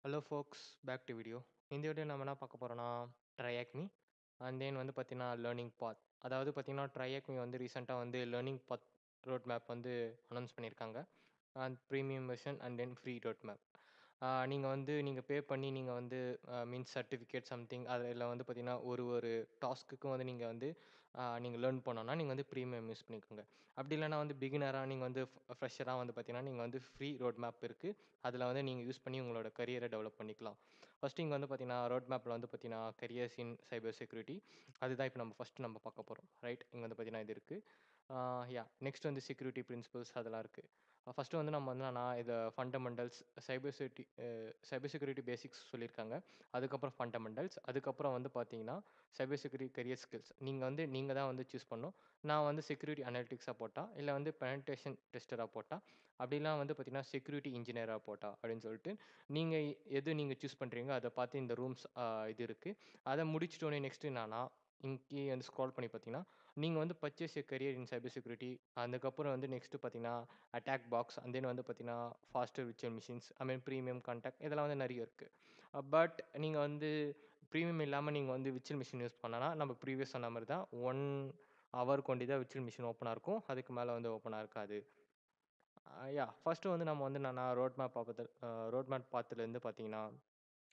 Hello folks back to video. இந்த video நம்ம என்ன பார்க்க போறோம்னா, ட்ரையாக்மி அண்ட் தென் வந்து பார்த்தீங்கன்னா, லேர்னிங் பாத். அதாவது பார்த்தீங்கன்னா, ட்ரையாக்மி வந்து ரீசென்ட்டா வந்து லேர்னிங் பாத் ரோட் மேப் வந்து அனௌன்ஸ் பண்ணியிருக்காங்க. And premium version and then free road map. நீங்க பே பண்ணி நீங்க வந்து மீன்ஸ் சர்டிஃபிகேட் சம்திங் அதில வந்து பார்த்தீங்கன்னா, ஒரு டாஸ்க்குக்கும் வந்து நீங்க லேர்ன் பண்ணணும்னா, நீங்க வந்து பிரீமியம் யூஸ் பண்ணிக்கோங்க. அப்படி இல்லன்னா வந்து பிகினரா நீங்க வந்து ஃப்ரெஷரா வந்து பார்த்தீங்கன்னா, நீங்க வந்து ஃப்ரீ ரோட் மேப் இருக்கு. அதில வந்து நீங்க யூஸ் பண்ணி உங்களோட கரியர டெவலப் பண்ணிக்கலாம். ஃபர்ஸ்ட்டு இங்க வந்து பார்த்தீங்கன்னா, ரோட் மேப்ல வந்து பார்த்தீங்கன்னா, கரியர்ஸ் இன் சைபர் செக்யூரிட்டி அதுதான் இப்ப நம்ம பார்க்க போறோம். ரைட். இங்க வந்து பார்த்தீங்கன்னா, இது இருக்கு. நெக்ஸ்ட் வந்து செக்யூரிட்டி பிரின்சிபல்ஸ் அதெல்லாம் இருக்கு. ஃபர்ஸ்ட்டு வந்து நம்ம வந்து நான் இத ஃபண்டமெண்டல்ஸ் சைபர் செக்யூரிட்டி பேசிக்ஸ் சொல்லியிருக்காங்க. அதுக்கப்புறம் ஃபண்டமெண்டல்ஸ். அதுக்கப்புறம் வந்து பார்த்தீங்கன்னா, சைபர் செக்யூரிட்டி கரியர் ஸ்கில்ஸ். நீங்க தான் வந்து சூஸ் பண்ணணும். நான் வந்து செக்யூரிட்டி அனலிட்டிக்ஸா போட்டா, இல்ல வந்து பெனட்ரேஷன் டெஸ்டரா போட்டா, அப்படிலாம் வந்து பார்த்தீங்கன்னா, செக்யூரிட்டி இன்ஜினியரா போட்டா அப்படின்னு சொல்லிட்டு, நீங்க நீங்க சூஸ் பண்றீங்களோ அத பார்த்து இந்த ரூம்ஸ் இது இருக்கு. அத முடிச்சுட்டோனே நெக்ஸ்ட் என்னன்னா, கீழ வந்து ஸ்க்ரால் பண்ணி பார்த்தீங்கன்னா, நீங்க வந்து purchase a career in cyber security. அதுக்கப்புறம் வந்து நெக்ஸ்ட் பார்த்தீங்கன்னா, அட்டாக் பாக்ஸ் அண்ட் தென் வந்து பார்த்தீங்கன்னா, ஃபாஸ்டர் விர்ச்சுவல் மிஷின்ஸ் ஐ மீன் பிரீமியம் கான்டாக்ட் இதெல்லாம் வந்து நெறைய இருக்கு. பட் நீங்க வந்து பிரீமியம் இல்லாம நீங்க வந்து விர்ச்சுவல் மிஷின் யூஸ் பண்ணனா, நம்ம ப்ரீவியஸ் சொன்ன மாரி தான் 1 ஹவர் கொண்டு தான் விர்ச்சுவல் மிஷின் ஓப்பனா இருக்கும். அதுக்கு மேல வந்து ஓப்பனா இருக்காது. ஃபர்ஸ்ட்டு வந்து நம்ம வந்து நான் ரோட் மேப் பாத்துலேருந்து பார்த்தீங்கன்னா,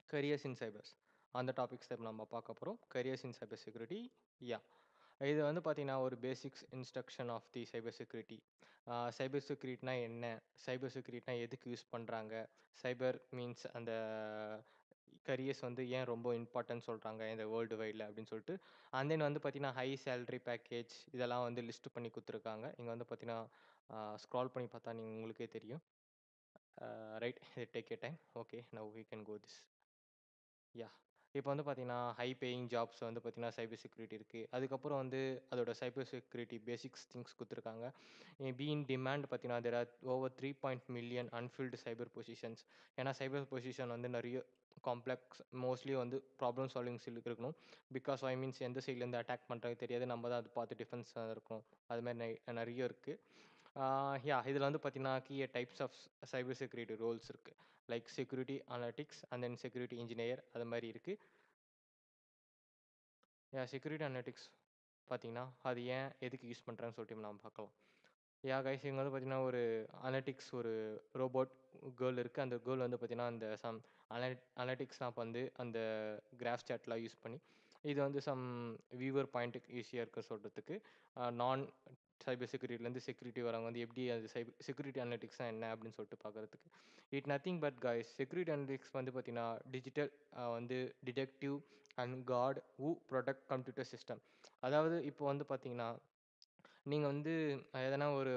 கரியர்ஸ் இன் சைபர்ஸ் அந்த டாபிக்ஸ் தான் இப்ப நம்ம பார்க்க போறோம். Careers in cyber security. Yeah! இது வந்து பார்த்தீங்கன்னா, ஒரு basics instruction of the cyber security. Cyber செக்யூரிட்டினா என்ன? சைபர் செக்யூரிட்டினா எதுக்கு யூஸ் பண்றாங்க? சைபர் மீன்ஸ் அந்த கரியர்ஸ் வந்து ஏன் ரொம்ப இம்பார்ட்டன்ட் சொல்றாங்க இந்த வேர்ல்டு வைட்ல அப்படின்னு சொல்லிட்டு. அண்ட் தென் வந்து பார்த்தீங்கன்னா, ஹை சேலரி பேக்கேஜ் இதெல்லாம் வந்து லிஸ்ட் பண்ணி குடுத்துருக்காங்க. இங்க வந்து பார்த்தீங்கன்னா, ஸ்க்ரால் பண்ணி பார்த்தா உங்களுக்கே தெரியும். Right. Take your time. Okay. Now we can go this. Yeah! இப்ப வந்து பார்த்தீங்கன்னா, ஹை பேயிங் ஜாப்ஸ் வந்து பார்த்தீங்கன்னா, சைபர் செக்யூரிட்டி இருக்கு. அதுக்கப்புறம் வந்து அதோட சைபர் செக்யூரிட்டி பேசிக்ஸ் திங்ஸ் குடுத்துருக்காங்க. இன் டிமாண்ட் பார்த்தீங்கன்னா, there are over 3 million unfilled cyber positions. ஏன்னா சைபர் பொசிஷன் வந்து நெறைய காம்ப்ளெக்ஸ் மோஸ்ட்லி வந்து ப்ராப்ளம் சால்விங் ஸ்கில் இருக்கணும். பிகாஸ் ஐ மீன்ஸ் எந்த சைட்லேருந்து அட்டாக் பண்றாங்க தெரியாது. நம்ம தான் அத பார்த்து டிஃபென்ஸா இருக்கணும். அது மாரி நெறைய இருக்கு. இதில வந்து பார்த்தீங்கன்னா, types of cyber security roles இருக்கு. Like security analytics and then security engineer அது மாரி இருக்கு. செக்யூரிட்டி அனலிட்டிக்ஸ் பார்த்தீங்கன்னா, அது ஏன் எதுக்கு யூஸ் பண்றாங்கன்னு சொல்லிட்டு நாம பார்க்கலாம். கைஸ் இங்க வந்து பார்த்தீங்கன்னா, ஒரு ரோபோட் கேர்ள் இருக்கு. அந்த கேர்ள் வந்து பார்த்தீங்கன்னா, அந்த சம் அனலிட்டிக்ஸ்லாம் வந்து அந்த கிராஃப் சாட்லாம் யூஸ் பண்ணி, இது வந்து வியூவர் பாயிண்ட்டுக்கு ஈஸியா இருக்க சொல்றதுக்கு, நான் சைபர் செக்யூரிட்டிலேருந்து செக்யூரிட்டி வரவங்க வந்து எப்படி அது செக்யூரிட்டி அனலிட்டிக்ஸ்னா என்ன அப்படின்னு சொல்லிட்டு பார்க்கறதுக்கு. நத்திங் பட் செக்யூரிட்டி அனலிட்டிக்ஸ் வந்து பார்த்தீங்கன்னா, டிஜிட்டல் வந்து detective and card who protect computer system. அதாவது இப்போ வந்து பார்த்தீங்கன்னா நீங்க வந்து எதனா ஒரு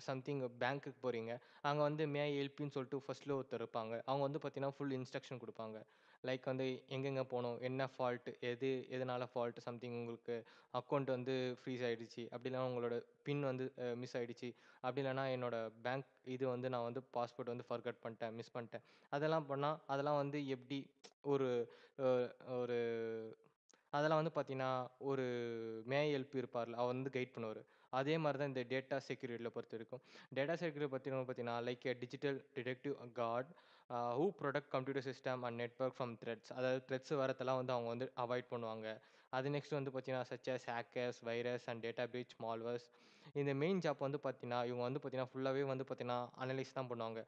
சம்திங் பேங்க்குக்கு போறீங்க. அங்க வந்து மே ஐ ஹெல்ப் யூன்னு சொல்லிட்டு ஃபர்ஸ்ட்ல ஒருத்தர் இருப்பாங்க. அவங்க வந்து பார்த்தீங்கன்னா, ஃபுல் இன்ஸ்ட்ரக்ஷன் குடுப்பாங்க. லைக் வந்து எங்கெங்க போணும்? என்ன ஃபால்ட்? எதனால ஃபால்ட்? சம்திங் உங்களுக்கு அக்கவுண்ட் வந்து ஃப்ரீஸ் ஆயிடுச்சு. அப்படி இல்லன்னா உங்களோட பின் வந்து மிஸ் ஆயிடுச்சு. அப்படி இல்லன்னா என்னோட பேங்க் இது வந்து நான் வந்து பாஸ்வேர்ட் வந்து ஃபர்காட் பண்ணிட்டேன், மிஸ் பண்ணிட்டேன். அதெல்லாம் வந்து எப்படி ஒரு அ ஒரு அதெல்லாம் வந்து பார்த்தீங்கன்னா, ஒரு ஹெல்ப் இருப்பார்ல, அவர் வந்து கைட் பண்ணுவாரு. அதே மாரி தான் இந்த டேட்டா செக்யூரிட்டில பொறுத்தவரைக்கும். டேட்டா செக்யூரிட்டி பார்த்தீங்கன்னா, like a digital detective guard who protect computer system and network from threats. அதாவது த்ரெட்ஸ் வரதெல்லாம் வந்து அவங்க வந்து அவாய்ட் பண்ணுவாங்க. அது நெக்ஸ்ட் வந்து பார்த்தீங்கன்னா, such as hackers, virus and data breach, malwares. இந்த மெயின் ஜாப் வந்து பார்த்தீங்கன்னா, இவங்க வந்து பார்த்தீங்கன்னா, ஃபுல்லாவே வந்து பார்த்தீங்கன்னா, அனலைஸ் தான் பண்ணுவாங்க.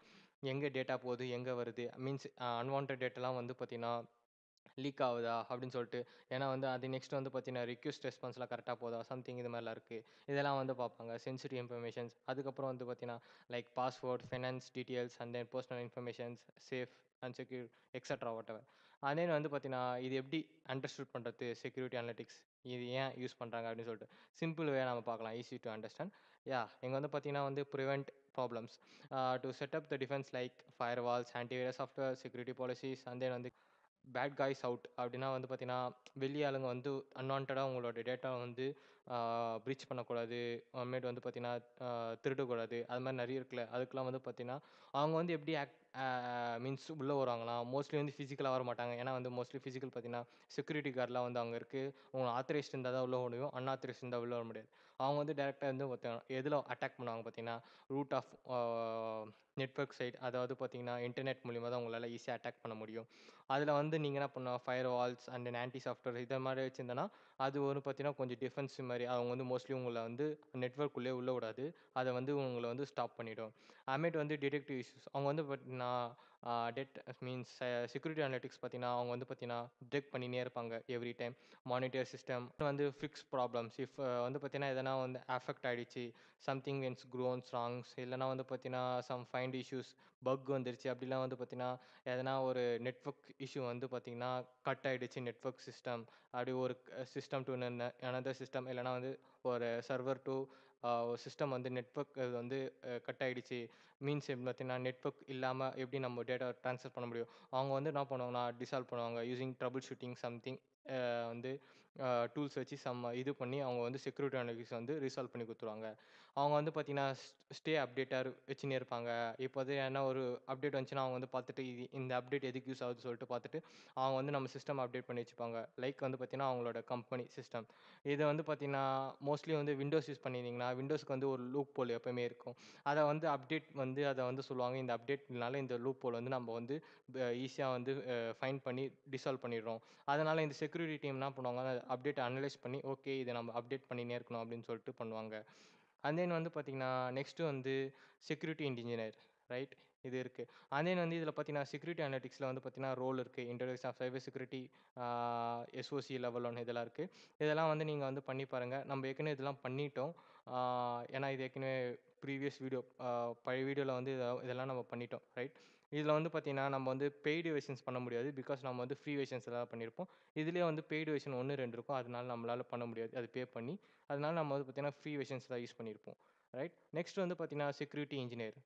எங்க டேட்டா போகுது? எங்க வருது? மீன்ஸ் அன்வான்டட் டேட்டாலாம் வந்து பார்த்தீங்கன்னா லீக் ஆவுதா? அப்படின்னு சொல்ட்டு. ஏன்னா வந்து அது நெக்ஸ்ட் வந்து பார்த்தீங்கன்னா, ரிக்வெஸ்ட் ரெஸ்பான்ஸ்லாம் கரெக்ட்டா போதா? சம்திங் இது மாரிலாம் இருக்கு. இதெல்லாம் வந்து பார்ப்பாங்க. Sensitive informations. அதுக்கப்புறம் வந்து பார்த்தீங்கன்னா, like password, finance details and then personal informations, safe and secure etcetera whatever. அதே வந்து பார்த்தீங்கன்னா, இது எப்படி அண்டர்ஸ்டூட் பண்றது? Security analytics. இது ஏன் யூஸ் பண்றாங்க? அப்படின்னு சொல்லிட்டு. சிம்பிள் வேயா நம்ம பார்க்கலாம். Easy to understand. இங்க வந்து பார்த்தீங்கன்னா வந்து prevent problems. To set up the defence like firewalls, antivirus software, security policies and then வந்து பேட் காய்ஸ் அவுட் அப்படின்னா வந்து பார்த்தீங்கன்னா, வெளி ஆளுங்க வந்து அன்வான்டடா உங்களோட டேட்டாவ வந்து பிரீச் பண்ணக்கூடாது. அப்புறமேட்டு வந்து பார்த்தீங்கன்னா, திருடக்கூடாது. அது மாரி நெறைய இருக்குல்ல. அதுக்கெல்லாம் வந்து பார்த்தீங்கன்னா, அவங்க வந்து எப்படி மீன்ஸ் உள்ள வருவாங்களாம். மோஸ்ட்லி வந்து ஃபிசிக்கலா வரமாட்டாங்க. ஏன்னா வந்து மோஸ்ட்லி ஃபிசிக்கல் பார்த்தீங்கன்னா, செக்யூரிட்டி கார்ட்லாம் வந்து அங்க இருக்கு. உங்க ஆத்தரைஸ்ட் இருந்தா தான் உள்ள வர முடியும். அன்ஆத்தரைஸ்ட் இருந்தா உள்ள வர முடியாது. அவங்க வந்து டைரக்ட்டா வந்து எதுல அட்டாக் பண்ணுவாங்க பார்த்தீங்கன்னா, ரூட் ஆஃப் நெட்வொர்க் சைட் அதாவது பார்த்தீங்கன்னா, இன்டர்நெட் மூலியமா தான் உங்களால ஈஸியா அட்டாக் பண்ண முடியும். அதுல வந்து நீங்க என்ன பண்ணலாம், fire Waals and then anti software இத மாரி வச்சிருந்தனா, அது ஒரு பார்த்தீங்கன்னா, கொஞ்சம் டிஃபென்ஸ் மாரி. அவங்க வந்து மோஸ்ட்லி உங்கள வந்து நெட்வொர்க் உள்ளயே உள்ள விடாது. அத வந்து உங்கள வந்து ஸ்டாப் பண்ணிடும். அதுமேட்டு வந்து டிடெக்டிவ் இஷ்யூஸ். அவங்க வந்து பார்த்தீங்கன்னா, டெட் மீன்ஸ் செக்யூரிட்டி அனலிட்டிக்ஸ் பார்த்தீங்கன்னா, அவங்க வந்து பார்த்தீங்கன்னா, டிடெக்ட் பண்ணினே இருப்பாங்க எவ்ரி டைம். மானிட்டர் சிஸ்டம் வந்து ஃபிக்ஸ் ப்ராப்ளம்ஸ். இஃப் வந்து பார்த்தீங்கன்னா, எதனா வந்து அஃபெக்ட் ஆயிடுச்சு, சம்திங் வென்ஸ் க்ரோன்ஸ் ராங்ஸ் இல்லன்னா வந்து பார்த்தீங்கன்னா, சம் ஃபைண்ட் இஷ்யூஸ், பக் வந்துருச்சு அப்படிலாம் வந்து பார்த்தீங்கன்னா, எதனா ஒரு நெட்வொர்க் இஷ்யூ வந்து பார்த்தீங்கன்னா, கட் ஆயிடுச்சு நெட்வொர்க் சிஸ்டம். அப்படி ஒரு சிஸ்டம் டூ அனதர் சிஸ்டம் இல்லன்னா வந்து ஒரு சர்வர் டூ சிஸ்டம் வந்து நெட்வொர்க் அது வந்து கட் ஆயிடுச்சு. மீன்ஸ் எப்படி பார்த்தீங்கன்னா, நெட்வொர்க் இல்லாம எப்படி நம்ம டேட்டா ட்ரான்ஸ்ஃபர் பண்ண முடியும்? அவங்க வந்து என்ன பண்ணுவாங்கன்னா, டிசால்வ் பண்ணுவாங்க. யூசிங் ட்ரபிள் ஷூட்டிங் சம்திங் வந்து டூல்ஸ் வச்சு இது பண்ணி அவங்க வந்து செக்யூரிட்டி அனாலிசிஸ் வந்து ரிசால்வ் பண்ணி குடுத்துருவாங்க. அவங்க வந்து பார்த்தீங்கன்னா, ஸ்டே அப்டேட்டா வச்சுன்னே இருப்பாங்க. இப்போ வந்து எதனா ஒரு அப்டேட் வந்துச்சுன்னா, அவங்க வந்து பார்த்துட்டு இந்த அப்டேட் எதுக்கு யூஸ் ஆகுதுன்னு சொல்லிட்டு பார்த்துட்டு, அவங்க வந்து நம்ம சிஸ்டம் அப்டேட் பண்ணி வச்சுப்பாங்க. லைக் வந்து பார்த்தீங்கன்னா, அவங்களோட கம்பெனி சிஸ்டம். இத வந்து பார்த்தீங்கன்னா, மோஸ்ட்லி வந்து விண்டோஸ் யூஸ் பண்ணியிருந்தீங்கன்னா, விண்டோஸ்க்கு வந்து ஒரு லூப் ஹோல் எப்பவுமே இருக்கும். அத வந்து அப்டேட் வந்து அத வந்து சொல்லுவாங்க. இந்த அப்டேட்னால இந்த லூப் ஹோல் வந்து நம்ம வந்து ஈஸியா வந்து ஃபைண்ட் பண்ணி டிசால்வ் பண்ணிடுறோம். அதனால இந்த செக்யூரிட்டி டீம் என்ன பண்ணுவாங்க, அப்டேட்ட அனலைஸ் பண்ணி, ஓகே இத நம்ம அப்டேட் பண்ணினே இருக்கணும் அப்படின்னு சொல்லிட்டு பண்ணுவாங்க. அண்ட் தென் வந்து பார்த்தீங்கன்னா, நெக்ஸ்ட் வந்து செக்யூரிட்டி இன்ஜினியர் ரைட்? இது இருக்கு. அண்ட் தென் வந்து இதில பார்த்தீங்கன்னா, செக்யூரிட்டி அனலிட்டிக்ஸ்ல வந்து பார்த்தீங்கன்னா, ரோல் இருக்கு. Introduction of cyber security SOC level 1 இதெல்லாம் இருக்கு. இதெல்லாம் வந்து நீங்க வந்து பண்ணி பாருங்க. நம்ம ஏற்கனவே இதெல்லாம் பண்ணிட்டோம். ஆ ஏன்னா இது ஏற்கனவே ப்ரீவியஸ் வீடியோ பழைய வீடியோல வந்து இதெல்லாம் நம்ம பண்ணிட்டோம் ரைட்? இதில வந்து பார்த்தீங்கன்னா, நம்ம வந்து பெய்டு வெர்ஷன்ஸ் பண்ண முடியாது. பிகாஸ் நம்ம வந்து ஃப்ரீ வெர்ஷன்ஸ் தான் பண்ணியிருப்போம். இதிலேயே வந்து பெய்டு வெர்ஷன் 1, 2 இருக்கும். அதனால நம்மளால பண்ண முடியாது. அது பே பண்ணி. அதனால நம்ம வந்து பார்த்தீங்கன்னா, ஃப்ரீ வெர்ஷன்ஸ் தான் யூஸ் பண்ணியிருப்போம். ரைட்? நெக்ஸ்ட் வந்து பார்த்தீங்கன்னா, செக்யூரிட்டி இன்ஜினியர்.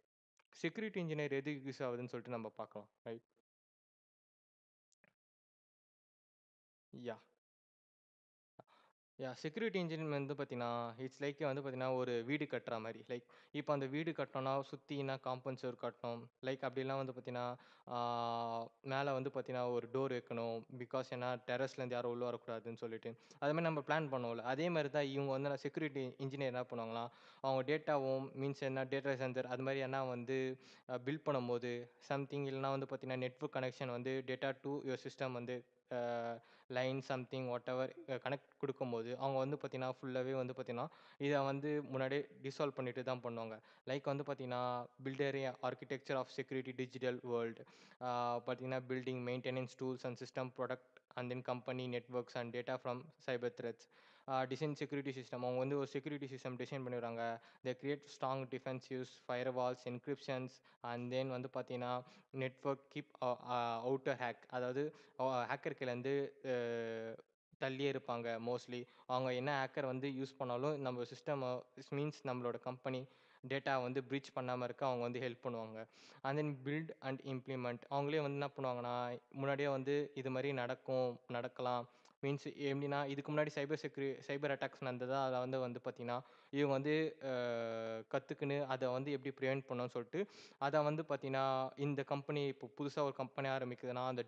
செக்யூரிட்டி இன்ஜினியர் எதுக்கு யூஸ் ஆகுதுன்னு சொல்லிட்டு நம்ம பார்க்கலாம். ரைட்? யாஹ்! செக்யூரிட்டி இன்ஜின் வந்து பார்த்தீங்கன்னா, இட்ஸ் லைக் வந்து பார்த்தீங்கன்னா, ஒரு வீடு கட்டுறா மாரி. லைக் இப்ப அந்த வீடு கட்டணும்னா, சுத்தினா காம்பவுண்ட் சுவர் கட்டணும். லைக் அப்படிலாம் வந்து பார்த்தீங்கன்னா, ஆ மேல வந்து பார்த்தீங்கன்னா, ஒரு டோர் வைக்கணும். பிகாஸ் ஏன்னா டெர்ரஸ்லேருந்து யாரும் உள்ள வரக்கூடாதுன்னு சொல்லிட்டு. அது மாரி நம்ம பிளான் பண்ணுவோம்ல. அதே மாரி தான் இவங்க வந்து செக்யூரிட்டி இன்ஜினியர் என்ன பண்ணுவாங்கன்னா, அவங்க டேட்டாவும் மீன்ஸ் என்ன டேட்டா சென்சர் அது மாரி எதனா வந்து பில்ட் பண்ணும்போது, சம்திங் இல்லன்னா வந்து பார்த்தீங்கன்னா, நெட்வொர்க் கனெக்ஷன் வந்து டேட்டா டூ யுவர் சிஸ்டம் வந்து அ லைன் சம்திங் வாட்டெவர் கனெக்ட் குடுக்கும்போது, அவங்க வந்து பார்த்தீங்கன்னா, ஃபுல்லாவே வந்து பார்த்தீங்கன்னா, இத வந்து முன்னாடியே டிசால்வ் பண்ணிட்டு தான் பண்ணுவாங்க. லைக் வந்து பார்த்தீங்கன்னா, builder architecture of security digital world பார்த்தீங்கன்னா, building maintenance tools and system product and then company networks and data from cyber threats. Design security system அவங்க வந்து ஒரு செக்யூரிட்டி சிஸ்டம் டிசைன் பண்ணிடுறாங்க. They create strong defensives, firewalls, encryptions and then வந்து பார்த்தீங்கன்னா, network keep outer hack அதாவது hacker கையிலேருந்து அ தள்ளியே இருப்பாங்க மோஸ்ட்லி. அவங்க என்ன ஹேக்கர் வந்து யூஸ் பண்ணாலும் நம்ம சிஸ்டம் மீன்ஸ் நம்மளோட கம்பெனி டேட்டா வந்து பிரீச் பண்ணாம இருக்க அவங்க வந்து ஹெல்ப் பண்ணுவாங்க. And then build and implement அவங்களே வந்து என்ன பண்ணுவாங்கன்னா, முன்னாடியே வந்து இது மாரி நடக்கலாம். மீன்ஸ் எப்படின்னா, இதுக்கு முன்னாடி சைபர் அட்டாக்ஸ் நடந்ததா அத வந்து வந்து பார்த்தீங்கன்னா, இவங்க வந்து அ கத்துக்கின்னு அத வந்து எப்படி பிரிவென்ட் பண்ணணும்னு சொல்லிட்டு அத வந்து பார்த்தீங்கன்னா, இந்த கம்பெனி இப்போ புதுசா ஒரு கம்பெனி ஆரம்பிக்குதுன்னா, அந்த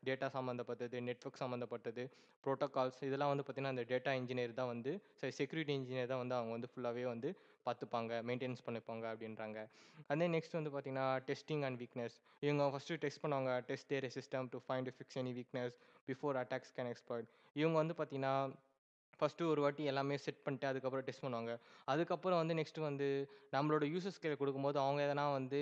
டேட்டா சம்மந்தப்பட்டது, நெட்வொர்க் சம்மந்தப்பட்டது, புரோட்டோகால்ஸ் இதெல்லாம் வந்து பார்த்தீங்கன்னா, அந்த டேட்டா இன்ஜினியர் தான் வந்து செக்யூரிட்டி இன்ஜினியர் தான் வந்து அவங்க வந்து ஃபுல்லாவே வந்து பார்த்துப்பாங்க, மெயின்டெனன்ஸ் பண்ணிப்பாங்க அப்படின்றாங்க. அண்ட் தென் நெக்ஸ்ட் வந்து பார்த்தீங்கன்னா, டெஸ்டிங் அண்ட் வீக்னஸ். இவங்க ஃபர்ஸ்ட்டு டெஸ்ட் பண்ணுவாங்க. Test their system to find fix any weakness before attacks can exploit. இவங்க வந்து பார்த்தீங்கன்னா ஃபர்ஸ்ட்டு ஒரு வாட்டி எல்லாமே செட் பண்ணிட்டு, அதுக்கப்புறம் டெஸ்ட் பண்ணுவாங்க. அதுக்கப்புறம் வந்து நெக்ஸ்ட்டு வந்து நம்மளோட யூசர்ஸ் கையில குடுக்கும்போது, அவங்க எதனா வந்து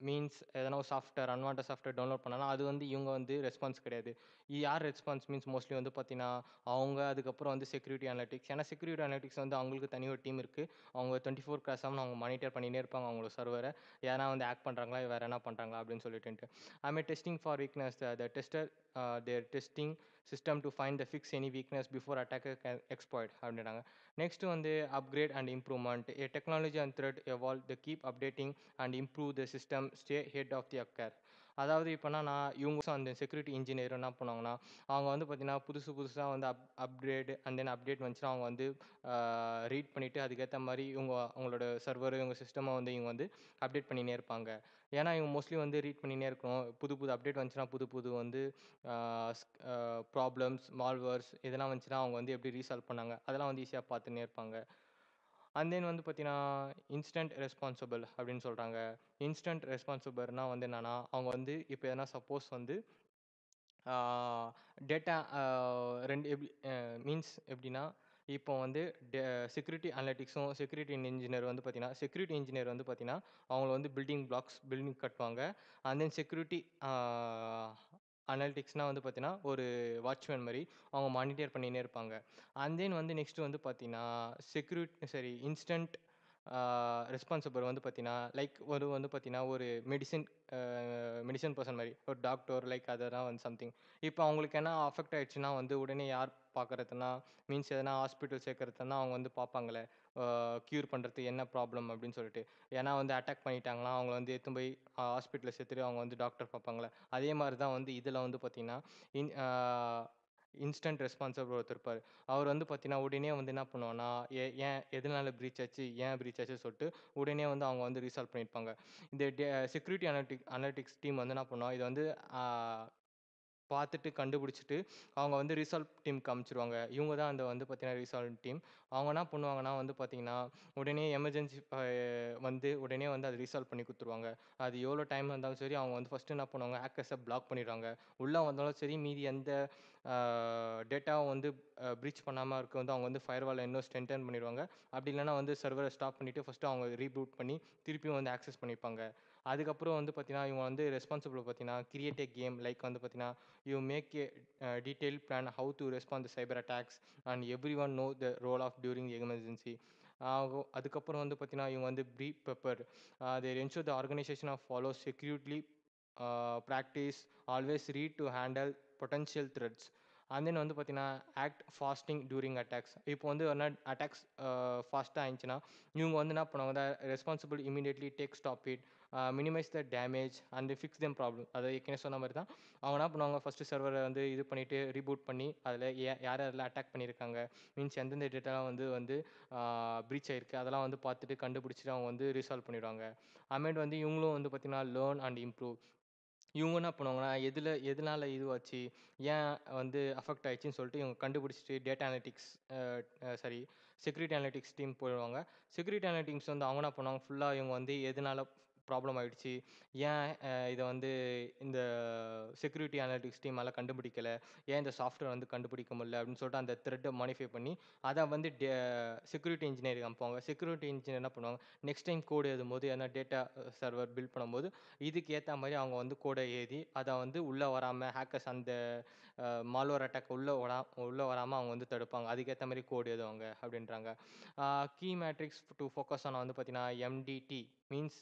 மீன்ஸ் எதனா ஒரு சாஃப்ட்வேர், அன்வான்டட் சாஃப்ட்வேர் டவுன்லோட் பண்ணாங்கன்னா, அது வந்து இவங்க வந்து ரெஸ்பான்ஸ் கிடையாது. யார் ரெஸ்பான்ஸ் மீன்ஸ் மோஸ்ட்லி வந்து பார்த்தீங்கன்னா, அவங்க அதுக்கப்புறம் வந்து செக்யூரிட்டி அனலிட்டிக்ஸ். ஏன்னா செக்யூரிட்டி அனலிட்டிக்ஸ் வந்து அவங்களுக்கு தனி ஒரு டீம் இருக்கு. அவங்க 24/7 அவங்க மானிட்டர் பண்ணின்னே இருப்பாங்க அவங்களோட சர்வர. யாருனா வந்து ஹேக் பண்றாங்களா, வேற எதனா பண்றாங்களா அப்படின்னு சொல்லிட்டுன்ட்டு. அதுமாரி testing for weakness the tester their testing system to find the fix any weakness before attacker can exploit அப்படின்றாங்க. நெக்ஸ்ட் வந்து upgrade and improvement. A technology and threat evolve the keep updating and improve the system stay head of the hacker. அதாவது இப்ப என்னன்னா, இவங்க அந்த security engineer என்ன பண்ணுவாங்கன்னா, அவங்க வந்து பார்த்தீங்கன்னா, புதுசு புதுசா வந்து அப்கிரேட் அண்ட் தென் அப்டேட் வந்துச்சுன்னா, அவங்க வந்து ஆ ரீட் பண்ணிட்டு அதுக்கேத்த மாரி அவங்களோட சர்வர், இவங்க சிஸ்டம வந்து இவங்க வந்து அப்டேட் பண்ணின்னே இருப்பாங்க. ஏன்னா, இவங்க மோஸ்ட்லி வந்து ரீட் பண்ணினே இருக்கணும். புது புது அப்டேட் வந்துச்சுன்னா, புது புது வந்து ஆ ப்ராப்ளம்ஸ், மால்வேர்ஸ் இதெல்லாம் வந்துச்சுன்னா, அவங்க வந்து எப்படி ரீசால்வ் பண்ணாங்க, அதெல்லாம் வந்து ஈஸியா பார்த்துன்னே இருப்பாங்க. அண்ட் தென் வந்து பார்த்தீங்கன்னா, இன்ஸ்டன்ட் ரெஸ்பான்சிபிள் அப்படின்னு சொல்றாங்க. இன்ஸ்டன்ட் ரெஸ்பான்சிபிள்னா வந்து என்னன்னா, அவங்க வந்து இப்ப எதனா சப்போஸ் வந்து ஆ டேட்டா 2 எப்படி மீன்ஸ் எப்படின்னா, இப்போ வந்து டெ செக்யூரிட்டி அனலிட்டிக்ஸும், செக்யூரிட்டி இன்ஜினியர் வந்து பார்த்தீங்கன்னா, செக்யூரிட்டி இன்ஜினியர் வந்து பார்த்தீங்கன்னா, அவங்கள வந்து பில்டிங் கட்டுவாங்க. அண்ட் தென் செக்யூரிட்டி ஆ அனலிட்டிக்ஸ்னா வந்து பார்த்தீங்கன்னா, ஒரு வாட்ச்மேன் மாரி அவங்க மானிட்டர் பண்ணின்னே இருப்பாங்க. அண்ட் தென் வந்து நெக்ஸ்ட் வந்து பார்த்தீங்கன்னா, இன்ஸ்டன்ட் ரெஸ்பான்சிபிள் வந்து பார்த்தீங்கன்னா, லைக் ஒரு வந்து பார்த்தீங்கன்னா, ஒரு மெடிசின் அ மெடிசின் பெர்சன் மாரி. ஒரு டாக்டர் லைக் அதெல்லாம் வந்து சம்திங். இப்போ அவங்களுக்கு என்ன அஃபெக்ட் ஆயிடுச்சுன்னா வந்து உடனே யார் பார்க்கறதுன்னா, மீன்ஸ் எதனா ஹாஸ்பிட்டல் சேர்க்கறதுன்னா அவங்க வந்து பார்ப்பாங்கல்ல. கியூர் பண்றதுக்கு என்ன ப்ராப்ளம் அப்படின்னு சொல்லிட்டு. ஏன்னா வந்து அட்டாக் பண்ணிட்டாங்கன்னா, அவங்கள வந்து எடுத்துன்னு போய் ஹாஸ்பிட்டல்ல சேர்த்துட்டு அவங்க வந்து டாக்டர் பார்ப்பாங்கல்ல. அதே மாரி தான் வந்து இதில வந்து பார்த்தீங்கன்னா, இன் ஆ இன்ஸ்டன்ட் ரெஸ்பான்சிபிள் ஒருத்தர் இருப்பாரு. அவர் வந்து பார்த்தீங்கன்னா, உடனே வந்து என்ன பண்ணுவார்ன்னா, ஏன் எதனால பிரீச் ஆச்சு? ஏன் பிரீச் ஆச்சுன்னு சொல்லிட்டு, உடனே வந்து அவங்க வந்து ரீசால்வ் பண்ணியிருப்பாங்க. இந்த செக்யூரிட்டி அனலிட்டிக்ஸ் டீம் வந்து என்ன பண்ணும், இத வந்து ஆ பார்த்துட்டு கண்டுபிடிச்சுட்டு, அவங்க வந்து ரிசால்வ் டீம்க்கு அனுப்பிச்சுருவாங்க. இவங்க தான் அந்த வந்து பார்த்தீங்கன்னா, ரிசால்வ் டீம். அவங்க என்ன பண்ணுவாங்கன்னா வந்து பார்த்தீங்கன்னா, உடனே எமர்ஜென்சி வந்து உடனே வந்து அத ரிசால்வ் பண்ணி குடுத்துருவாங்க. அது எவ்வளோ டைம் இருந்தாலும் சரி, அவங்க வந்து ஃபர்ஸ்ட்டு என்ன பண்ணுவாங்க, ஹேக்கர்ஸ பிளாக் பண்ணிருவாங்க. உள்ள வந்தாலும் சரி, மீதி எந்த ஆ டேட்டாவும் வந்து பிரீச் பண்ணாம இருக்க வந்து அவங்க வந்து ஃபயர்வால இன்னும் ஸ்ட்ரென்தன் பண்ணிருவாங்க. அப்படி இல்லன்னா வந்து சர்வர ஸ்டாப் பண்ணிட்டு, ஃபர்ஸ்ட்டு அவங்க ரீபூட் பண்ணி, திருப்பியும் வந்து ஆக்சஸ் பண்ணிப்பாங்க. அதுக்கப்புறம் வந்து பார்த்தீங்கன்னா, இவங்க வந்து ரெஸ்பான்சிபிள் பார்த்தீங்கன்னா, கிரியேட் எ கேம் லைக் வந்து பார்த்தீங்கன்னா, you make a detailed plan how to respond the cyber attacks and everyone know the role of during emergency. அதுக்கப்புறம் வந்து பார்த்தீங்கன்னா, இவங்க வந்து pre prepared. They ensure the organisation of follow securely practice always ready to handle potential threats. And then வந்து பார்த்தீங்கன்னா, act fasting during attacks. இப்போ வந்து என்ன அட்டாக்ஸ் ஃபாஸ்ட்டா ஆயிருச்சுன்னா, இவங்க வந்து என்ன பண்ணுவாங்க, responsible immediately take stop it, minimize the damage and fix them problem. அதாவது ஏற்கனவே சொன்ன மாரி தான். அவங்க என்ன பண்ணுவாங்க, ஃபர்ஸ்ட்டு சர்வர வந்து இது பண்ணிட்டு, ரீபூட் பண்ணி, அதில யார் யாரெல்லாம் அட்டாக் பண்ணியிருக்காங்க, மீன்ஸ் எந்தெந்த டேட்டாலாம் வந்து வந்து பிரீச் ஆயிருக்கு, அதெல்லாம் வந்து பார்த்துட்டு கண்டுபிடிச்சுட்டு அவங்க வந்து ரிசால்வ் பண்ணிடுவாங்க. அப்புறமேட்டு வந்து இவங்களும் வந்து பார்த்தீங்கன்னா, லேர்ன் அண்ட் இம்ப்ரூவ். இவங்க என்ன பண்ணுவாங்கன்னா, எதனால இதுவாச்சு? ஏன் வந்து அஃபெக்ட் ஆயிடுச்சுன்னு சொல்லிட்டு இவங்க கண்டுபிடிச்சுட்டு டேட்டா அனலிட்டிக்ஸ் அ அ சாரி செக்யூரிட்டி அனலிட்டிக்ஸ் டீம் போயிடுவாங்க. செக்யூரிட்டி அனலிட்டிக்ஸ் வந்து அவங்க என்ன பண்ணுவாங்க, ஃபுல்லா இவங்க வந்து எதனால ப்ராப்ளம் ஆயிடுச்சு? ஏன் இத வந்து இந்த செக்யூரிட்டி அனலிட்டிக்ஸ் டீமால கண்டுபிடிக்கல? ஏன் இந்த சாஃப்ட்வேர் வந்து கண்டுபிடிக்க முடியல? அப்படின்னு சொல்லிட்டு அந்த த்ரெட்ட மாடிஃபை பண்ணி, அத வந்து செக்யூரிட்டி இன்ஜினியருக்கு அனுப்புவாங்க. செக்யூரிட்டி இன்ஜினியர் என்ன பண்ணுவாங்க, நெக்ஸ்ட் டைம் கோட் எழுதும்போது எதனா டேட்டா சர்வர் பில்ட் பண்ணும்போது இதுக்கு ஏத்த மாரி அவங்க வந்து கோட எழுதி, அத வந்து உள்ள வராம ஹேக்கர்ஸ் அந்த மால்வேர் அட்டாக் உள்ள வராம அவங்க வந்து தடுப்பாங்க. அதுக்கேத்த மாரி கோட் எழுதுவாங்க அப்டின்றாங்க. A key metrics to focus on வந்து பார்த்தீங்கன்னா, MTD means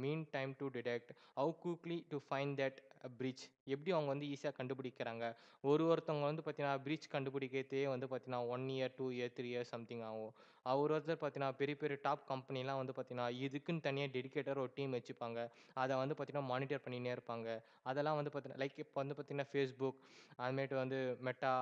mean time to detect, how quickly to find that breach. எப்படி அவங்க வந்து ஈஸியா கண்டுபிடிக்கிறாங்க. ஒருத்தவங்க வந்து பார்த்தீங்கன்னா, பிரீச் கண்டுபிடிக்கிறதே வந்து பார்த்தீங்கன்னா, 1 இயர், 2 இயர், 3 இயர்ஸ் சம்திங் ஆகும். ஒருத்தர் பார்த்தீங்கன்னா, பெரிய பெரிய டாப் கம்பெனிலாம் வந்து பார்த்தீங்கன்னா, இதுக்குன்னு தனியா டெடிகேட்டடா ஒரு டீம் வச்சுப்பாங்க. அத வந்து பார்த்தீங்கன்னா, மானிட்டர் பண்ணின்னே இருப்பாங்க. அதெல்லாம் வந்து பார்த்தீங்கன்னா லைக் இப்போ வந்து பார்த்தீங்கன்னா, Facebook, அதுமேட்டு வந்து மெட்டா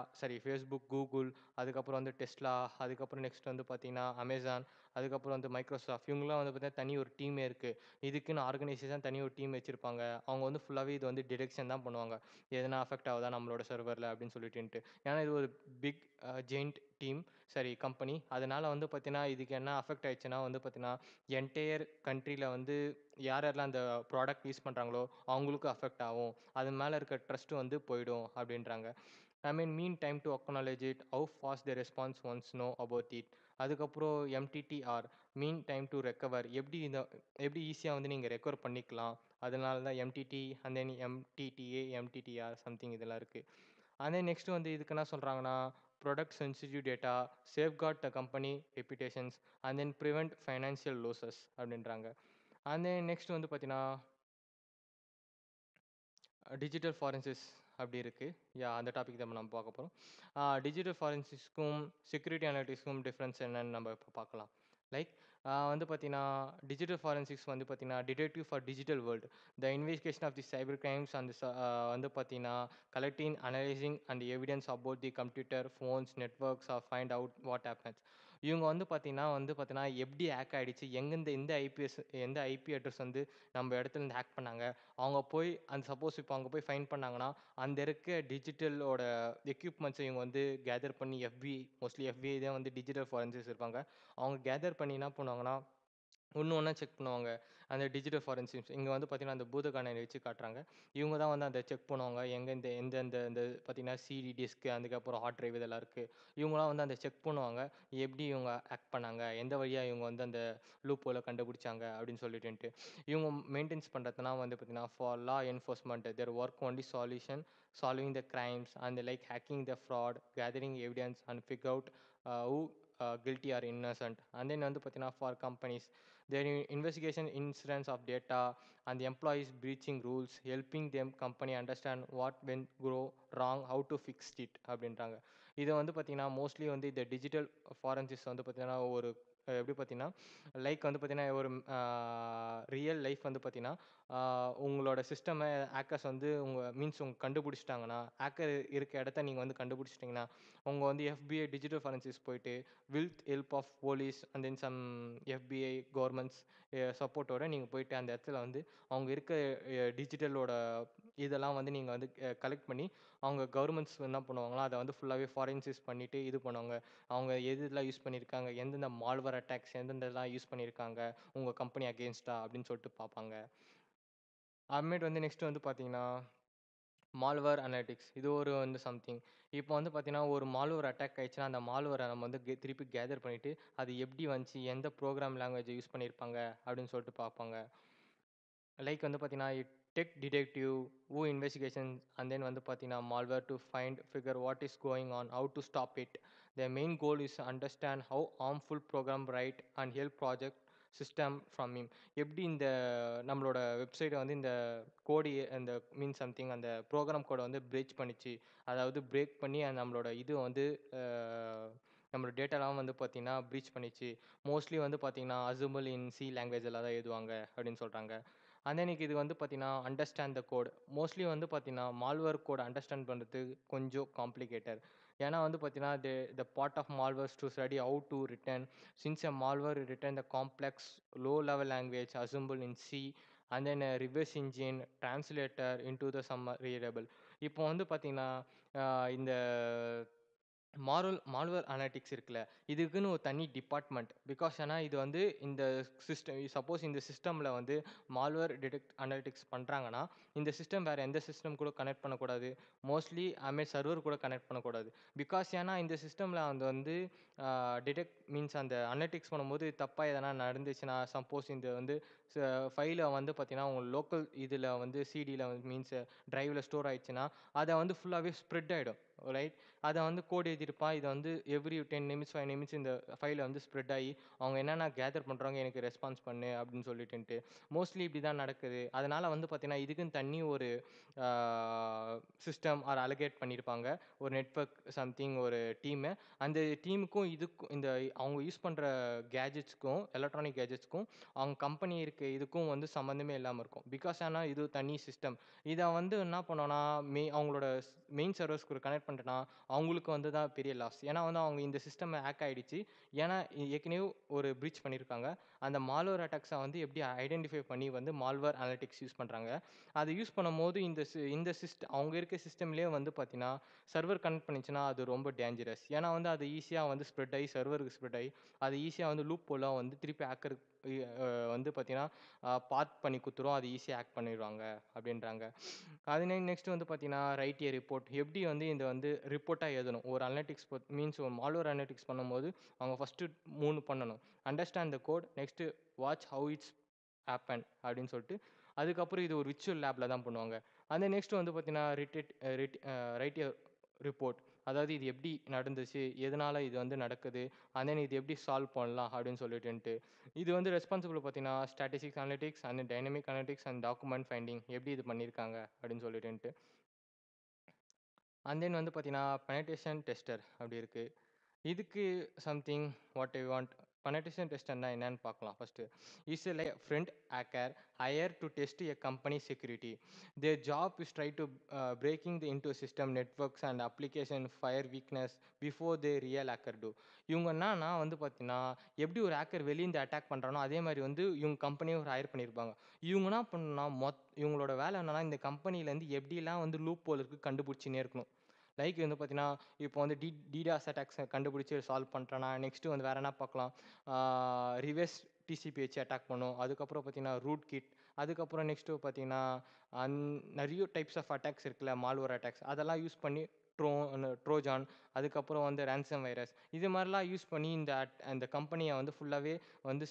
Facebook, Google, அதுக்கப்புறம் வந்து Tesla, அதுக்கப்புறம் நெக்ஸ்ட் வந்து பார்த்தீங்கன்னா, Amazon, அதுக்கப்புறம் வந்து Microsoft இவங்கலாம் வந்து பார்த்தீங்கன்னா, தனி ஒரு டீமே இருக்கு. இதுக்குன்னு ஆர்கனைசேஷன் தனி ஒரு டீம் வச்சிருப்பாங்க. அவங்க வந்து ஃபுல்லாவே இது வந்து டிடெக்ஷன் தான் பண்ணுவாங்க. எதனா அஃபெக்ட் ஆகுதா நம்மளோட சர்வர்ல அப்படின்னு சொல்லிட்டுன்ட்டு. ஏன்னா இது ஒரு பிக் ஜெயன்ட் டீம் கம்பெனி. அதனால வந்து பார்த்தீங்கன்னா, இதுக்கு என்ன அஃபெக்ட் ஆயிடுச்சுன்னா வந்து பார்த்தீங்கன்னா, என்டையர் கண்ட்ரில வந்து யாரெல்லாம் அந்த ப்ராடக்ட் யூஸ் பண்றாங்களோ, அவங்களுக்கும் அஃபெக்ட் ஆகும். அது மேல இருக்க ட்ரஸ்ட் வந்து போயிடும் அப்படின்றாங்க. Mean time to acknowledge it, how fast the response once know about it. அதுக்கப்புறம் MTTR, mean time to recover. எப்படி ஈஸியா வந்து நீங்க ரெக்கவர் பண்ணிக்கலாம். அதனால தான் MTD and then MTTA, MTTR something இதெல்லாம் இருக்கு. அண்ட் தென் நெக்ஸ்ட் வந்து இதுக்கு என்ன சொல்றாங்கன்னா, product sensitive data, safeguard the company reputations and then prevent financial losses அப்படின்றாங்க. அண்ட் தென் நெக்ஸ்ட் வந்து பார்த்தீங்கன்னா, டிஜிட்டல் ஃபாரன்சிஸ் அப்படி இருக்கு. அந்த டாபிக் தான் நம்ம பார்க்க போறோம். டிஜிட்டல் ஃபாரன்சிஸ்க்கும், செக்யூரிட்டி அனலிட்டிக்ஸ்க்கும் டிஃபரன்ஸ் என்னன்னு நம்ம இப்ப பார்க்கலாம். லைக் வந்து பார்த்தீங்கன்னா, டிஜிட்டல் ஃபாரன்சிக்ஸ் வந்து பார்த்தீங்கன்னா, detective for digital world. The investigation of the cyber crimes and வந்து பார்த்தீங்கன்னா, collecting, analysing and evidence about the computer, phones, networks or find out what happens. இவங்க வந்து பார்த்தீங்கன்னா, எப்படி ஹேக் ஆயிடுச்சு, எந்த ஐபி அட்ரஸ் வந்து நம்ம இடத்துலருந்து ஹேக் பண்ணாங்க. அவங்க போய் சப்போஸ் இப்போ அங்க போய் ஃபைண்ட் பண்ணாங்கன்னா, அந்த இருக்க டிஜிட்டலோட எக்யூப்மெண்ட்ஸ இவங்க வந்து கேதர் பண்ணி மோஸ்ட்லி FBI தான் வந்து டிஜிட்டல் ஃபாரன்சிக்ஸ் இருப்பாங்க. அவங்க கேதர் பண்ணி என்ன பண்ணுவாங்கன்னா, ஒண்ணு ஒண்ணா செக் பண்ணுவாங்க. அந்த டிஜிட்டல் ஃபாரன்சிக்ஸ் இங்க வந்து பார்த்தீங்கன்னா, அந்த பூத கண்ணாடி வச்சு காட்டுறாங்க. இவங்க தான் வந்து அத செக் பண்ணுவாங்க. எந்தெந்த இந்த பார்த்தீங்கன்னா, சிடி டிஸ்க் அதுக்கப்புறம் ஹார்ட் டிரைவ் இதெல்லாம் இருக்கு. இவங்கலாம் வந்து அந்த செக் பண்ணுவாங்க. எப்படி இவங்க ஹேக் பண்ணாங்க? எந்த வழியா இவங்க வந்து அந்த லூப் ஹோல கண்டுபிடிச்சாங்க? அப்படின்னு சொல்லிட்டுன்ட்டு. இவங்க மெயின்டெயின்ஸ் பண்றதுனா வந்து பார்த்தீங்கன்னா, for law enforcement their work only solving the crimes and like hacking the fraud, gathering evidence and figure out who guilty or innocent. And then வந்து பார்த்தீங்கன்னா, for companies their investigation incidents of data and the employees breaching rules, helping them company understand what went wrong, how to fix it அப்படின்றாங்க. இது வந்து பார்த்தீங்கன்னா, mostly வந்து இந்த digital forensics வந்து பார்த்தீங்கன்னா, எப்படி பார்த்தீங்கன்னா, லைக் வந்து பார்த்தீங்கன்னா, ஒரு ரியல் லைஃப் வந்து பார்த்தீங்கன்னா, உங்களோட சிஸ்டம ஹேக்கர்ஸ் வந்து உங்க கண்டுபிடிச்சிட்டாங்கன்னா, ஹேக்கர் இருக்க இடத்த நீங்க வந்து கண்டுபிடிச்சிட்டீங்கன்னா, உங்க வந்து FBI டிஜிட்டல் ஃபாரன்சிக்ஸ் போயிட்டு with help of police and then some FBI governments சப்போர்ட்டோட நீங்க போயிட்டு அந்த இடத்துல வந்து அவங்க இருக்க டிஜிட்டலோட இதெல்லாம் வந்து நீங்க வந்து கலெக்ட் பண்ணி அவங்க கவர்மெண்ட்ஸ் என்ன பண்ணுவாங்களோ அதை வந்து ஃபுல்லாகவே ஃபாரன்சிஸ் பண்ணிட்டு இது பண்ணுவாங்க. அவங்க எதுலாம் யூஸ் பண்ணியிருக்காங்க, எந்தெந்த மால்வேர் அட்டாக்ஸ் எந்தெந்தலாம் யூஸ் பண்ணியிருக்காங்க உங்க கம்பெனி அகேன்ஸ்டா அப்படின்னு சொல்லிட்டு பார்ப்பாங்க. அப்புறமேட்டு வந்து நெக்ஸ்ட் வந்து பார்த்தீங்கன்னா, மால்வேர் அனலிட்டிக்ஸ் இது ஒரு வந்து சம்திங். இப்போ வந்து பார்த்தீங்கன்னா, ஒரு மால்வேர் அட்டாக் ஆயிடுச்சுன்னா, அந்த மால்வேர நம்ம வந்து திருப்பி கேதர் பண்ணிட்டு, அது எப்படி வந்துச்சு, எந்த ப்ரோகிராம் லாங்குவேஜ் யூஸ் பண்ணியிருப்பாங்க அப்படின்னு சொல்லிட்டு பார்ப்பாங்க. லைக் வந்து பார்த்தீங்கன்னா, tech detective, investigations and then வந்து பார்த்தீங்கன்னா, malware to figure what is going on, how to stop it. The main goal is understand how harmful program right and help project system from him. எப்படி இந்த நம்மளோட வெப்சைட்டை வந்து இந்த கோடு அந்த something அந்த ப்ரோக்ராம் கோடை வந்து பிரேச் பண்ணிச்சு. அதாவது பிரேக் பண்ணி நம்மளோட இது வந்து நம்மளோட டேட்டாலாம் வந்து பார்த்தீங்கன்னா, ப்ரீச் பண்ணிச்சு. மோஸ்ட்லி வந்து பார்த்தீங்கன்னா, அசெம்பிள் இன் சி லாங்குவேஜில தான் எழுதுவாங்க அப்படின்னு சொல்றாங்க. அண்ட் தென் இது வந்து பார்த்தீங்கன்னா, அண்டர்ஸ்டாண்ட் த கோட். மோஸ்ட்லி வந்து பார்த்தீங்கன்னா, மால்வேர் கோட் அண்டர்ஸ்டாண்ட் பண்றது கொஞ்சம் காம்ப்ளிகேட்டட். ஏன்னா வந்து பார்த்தீங்கன்னா, the part of malwares to study how to return since a malware return the complex low level language assemble in C and then reverse engine translator into the some readable. இப்போ வந்து பார்த்தீங்கன்னா, இந்த malware analytics இருக்குல்ல, இதுக்குன்னு ஒரு தனி department. Because ஏன்னா இது வந்து இந்த சப்போஸ் இந்த சிஸ்டமில் வந்து மால்வேர் அனலிட்டிக்ஸ் பண்ணுறாங்கன்னா, இந்த சிஸ்டம் வேறு எந்த சிஸ்டம் கூட கனெக்ட் பண்ணக்கூடாது. மோஸ்ட்லி சர்வர் கூட கனெக்ட் பண்ணக்கூடாது. பிகாஸ் ஏன்னா இந்த சிஸ்டமில் வந்து அந்த அனலிட்டிக்ஸ் பண்ணும்போது தப்பாக எதனா நடந்துச்சுன்னா, சப்போஸ் இந்த வந்து ஃபைலை வந்து பார்த்தீங்கன்னா, உங்கள் லோக்கல் இதில் வந்து சிடியில் வந்து டிரைவில் ஸ்டோர் ஆயிடுச்சுன்னா, அதை வந்து ஃபுல்லாகவே ஸ்ப்ரெட் ஆகிடும். ரைட். அத வந்து கோட் எழுதியிருப்பான். இத வந்து எவ்ரி 10 நிமிட்ஸ், 5 நிமிட்ஸ் இந்த ஃபைல வந்து ஸ்ப்ரெட் ஆயி, அவங்க என்னென்ன கேதர் பண்றாங்க எனக்கு ரெஸ்பான்ஸ் பண்ணு அப்படின்னு சொல்லிட்டுன்ட்டு. மோஸ்ட்லி இப்படி தான் நடக்குது. அதனால வந்து பார்த்தீங்கன்னா, இதுக்குன்னு தனி ஒரு ஆ சிஸ்டம் அலோகேட் பண்ணியிருப்பாங்க. ஒரு நெட்வொர்க் சம்திங் ஒரு டீமு. அந்த டீமுக்கும் இதுக்கும் அவங்க யூஸ் பண்ற கேட்ஜெட்ஸ்க்கும், எலக்ட்ரானிக் கேட்ஜெட்ஸ்க்கும், அவங்க கம்பெனி இருக்க இதுக்கும் வந்து சம்மந்தமே இல்லாம இருக்கும். பிகாஸ் ஆனா இது தனி சிஸ்டம். இத வந்து என்ன பண்ணோம்னா, அவங்களோட மெயின் சர்வர்ஸ்க்கு கனெக்ட் பண்ணிட்டேன்னா, அவங்களுக்கு வந்து தான் பெரிய லாஸ். ஏன்னா வந்து அவங்க இந்த சிஸ்டம் ஹேக் ஆயிடுச்சு. ஏன்னா ஏற்கனவே ஒரு பிரீச் பண்ணியிருக்காங்க. அந்த மால்வேர் அட்டாக்ஸ வந்து எப்படி ஐடென்டிஃபை பண்ணி வந்து மால்வேர் அனலிட்டிக்ஸ் யூஸ் பண்றாங்க. அத யூஸ் பண்ணும்போது இந்த அவங்க இருக்க சிஸ்டம்லயே வந்து பார்த்தீங்கன்னா, சர்வர் கனெக்ட் பண்ணிச்சுன்னா, அது ரொம்ப டேஞ்சரஸ். ஏன்னா வந்து அது ஈஸியா வந்து ஸ்ப்ரெட் ஆயி சர்வருக்கு ஸ்ப்ரெட் ஆயி, அது ஈஸியா வந்து லூப் ஹோலா வந்து திருப்பி ஹேக்கர் வந்து பார்த்தீங்கன்னா, பாத் பண்ணி குடுத்துரும். அது ஈஸியா ஹேக் பண்ணிருவாங்க அப்படின்றாங்க. அது நெக்ஸ்ட் வந்து பார்த்தீங்கன்னா, ரைட் எ ரிப்போர்ட். எப்படி வந்து இந்த வந்து ரிப்போர்ட்டா எழுதணும். ஒரு அனலிட்டிக்ஸ் ஒரு மால்வேர் அனலிட்டிக்ஸ் பண்ணும்போது, அவங்க ஃபர்ஸ்ட்டு 3 பண்ணணும். Understand the code, next watch how it's happen அப்படின்னு சொல்லிட்டு, அதுக்கப்புறம் இது ஒரு விர்ச்சுவல் லேப்ல தான் பண்ணுவாங்க. அந்த நெக்ஸ்ட் வந்து பார்த்தீங்கன்னா, ரைட் எ ரிப்போர்ட். அதாவது இது எப்படி நடந்துச்சு? எதனால இது வந்து நடக்குது? அண்ட் தென் இது எப்படி சால்வ் பண்ணலாம்? அப்படின்னு சொல்லிட்டுன்ட்டு. இது வந்து ரெஸ்பான்சிபிள் பார்த்தீங்கன்னா, statistics analytics and dynamic analytics and document finding எப்படி இது பண்ணியிருக்காங்க அப்படின்னு சொல்லிட்டுன்ட்டு. அண்ட் தென் வந்து பார்த்தீங்கன்னா, பெனட்ரேஷன் டெஸ்டர் அப்படி இருக்கு. இதுக்கு something what I want. penetration tester என்னன்னு பார்க்கலாம் first. Is like friend hacker hired to test a company security. Their job is try to breaking the into system networks and application fire weakness before the real hacker do. இவங்க என்னன்னா வந்து பார்த்தீங்கன்னா எப்படி ஒரு hacker வெளியிருந்து attack பண்ணுறானோ அதே மாதிரி வந்து இவங்க கம்பெனியை ஒரு ஹையர் பண்ணியிருப்பாங்க. இவங்க என்ன பண்ணணும்னா இவங்களோட வேலை என்னன்னா இந்த கம்பெனிலேருந்து எப்படிலாம் வந்து லூப் ஹோல் இருக்கு கண்டுபிடிச்சினே இருக்கணும். லைக் வந்து பார்த்தீங்கன்னா இப்போ வந்து டிடாஸ் அட்டாக்ஸை கண்டுபிடிச்சி சால்வ் பண்ணுறேன்னா நெக்ஸ்ட்டு வந்து வேறு என்ன பார்க்கலாம், ரிவர்ஸ் டிசிபி வச்சு அட்டாக் பண்ணும். அதுக்கப்புறம் பார்த்தீங்கன்னா ரூட் கிட், அதுக்கப்புறம் நெக்ஸ்ட்டு பார்த்தீங்கன்னா நிறைய டைப்ஸ் ஆஃப் அட்டாக்ஸ் இருக்குல்ல, மால்வேர் அட்டாக்ஸ் அதெல்லாம் யூஸ் பண்ணி ட்ரோஜான், அதுக்கப்புறம் வந்து ரேன்சம் வைரஸ் இது மாதிரிலாம் யூஸ் பண்ணி அந்த கம்பெனியை வந்து ஃபுல்லாகவே வந்து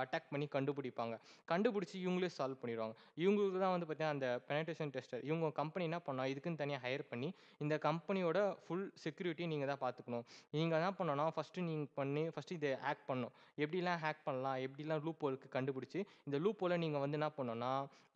அட்டாக் பண்ணி கண்டுபிடிப்பாங்க. கண்டுபிடிச்சி இவங்களே சால்வ் பண்ணிடுவாங்க. இவங்களுக்கு தான் வந்து பார்த்தீங்கன்னா அந்த பெனட்ரேஷன் டெஸ்டர். இவங்க கம்பெனி என்ன பண்ணா இதுக்குன்னு தனியாக ஹையர் பண்ணி இந்த கம்பெனியோட ஃபுல் செக்யூரிட்டி நீங்கள் தான் பார்த்துக்கணும். நீங்கள் என்ன பண்ணணும்னா ஃபஸ்ட்டு இதை ஹேக் பண்ணணும். எப்படிலாம் ஹேக் பண்ணலாம், எப்படிலாம் லூப் ஹோலுக்கு கண்டுபிடிச்சி இந்த லூப் ஹோலை நீங்கள் வந்து என்ன பண்ணணும்னா